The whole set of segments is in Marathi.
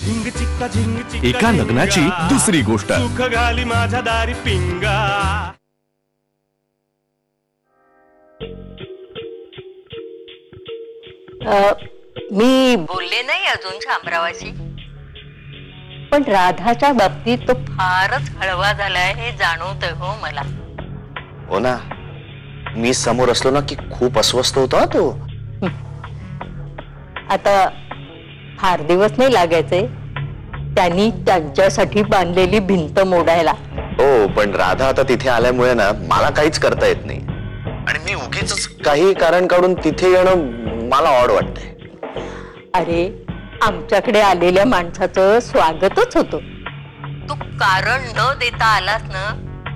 एका लग्नाची दुसरी गोष्ट। सुख घाली माझ्या दारी पिंगा। मी बोलले नाही अजून शामरावाशी, पण राधाच्या बाबतीत तो फारच हळवा झालाय हे जाणवतंय हो मला। हो ना, मी समोर असलो ना की खूप अस्वस्थ होता तो। आता फार दिवस नाही लागायचे त्यांनी त्यांच्यासाठी बांधलेली भिंत मोडायला। हो, पण राधा आता तिथे आल्यामुळे ना मला काहीच करता येत नाही आणि मी उगीच काही कारण काढून तिथे येणं मला ऑड वाटतंय। अरे, आमच्याकडे आलेल्या माणसाचं स्वागतच होतं। तू कारण न देता आलास ना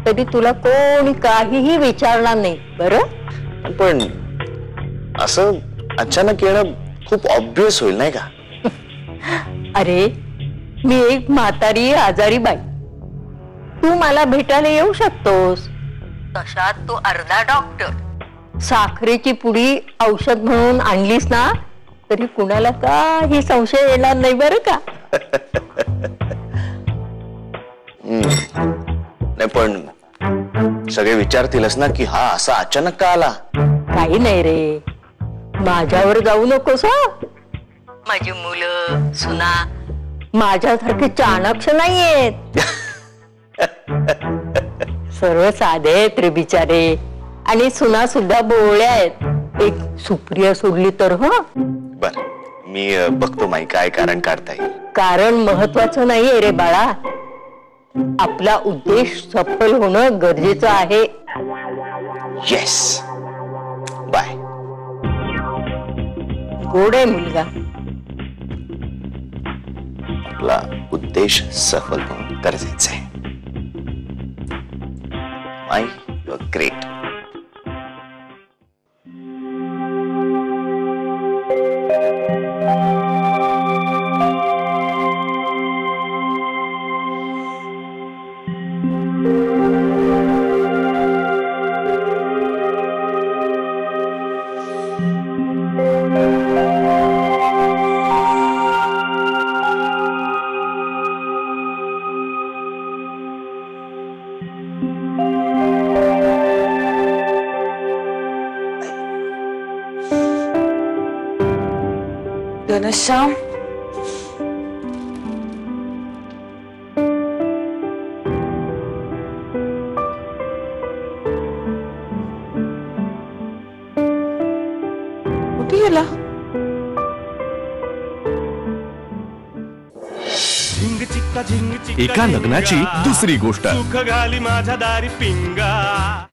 तरी तुला कोणी काहीही विचारणार नाही बरं। पण असं अचानक येणं खूप ऑब्वियस होईल नाही का? अरे, मी एक म्हातारी आजारी बाई, तू मला भेटायला येऊ शकतोस। तशात तू अर्धा डॉक्टर, साखरेची पुडी औषध म्हणून आणलीस ना तरी कुणाला काही संशय येणार नाही बरं का? नाही, पण सगळे विचारतीलच ना की हा असा अचानक का आला? काही नाही रे, माझ्यावर जाऊ नकोस हा। माझी मुलं सुना माझ्यासारखे चाणाक्ष नाहीयेत। सर्व साधे आहेत रे बिचारे, आणि सुना सुद्धा बोळ्या आहेत। एक सुप्रिया सोडली तर हो। बर, मी बघतो माई काय कारण काढता येईल। कारण महत्वाचं नाहीये रे बाळा, आपला उद्देश सफल होणं गरजेचं आहे। Yes, bye. गोड आहे मुलगा। आपला उद्देश सफल होणं गरजेचं आहे। माई, यू आर ग्रेट। घनश्याम, कुठे गेला? एका लग्नाची दुसरी गोष्ट। सुख घाली माझ्या दारी पिंगा।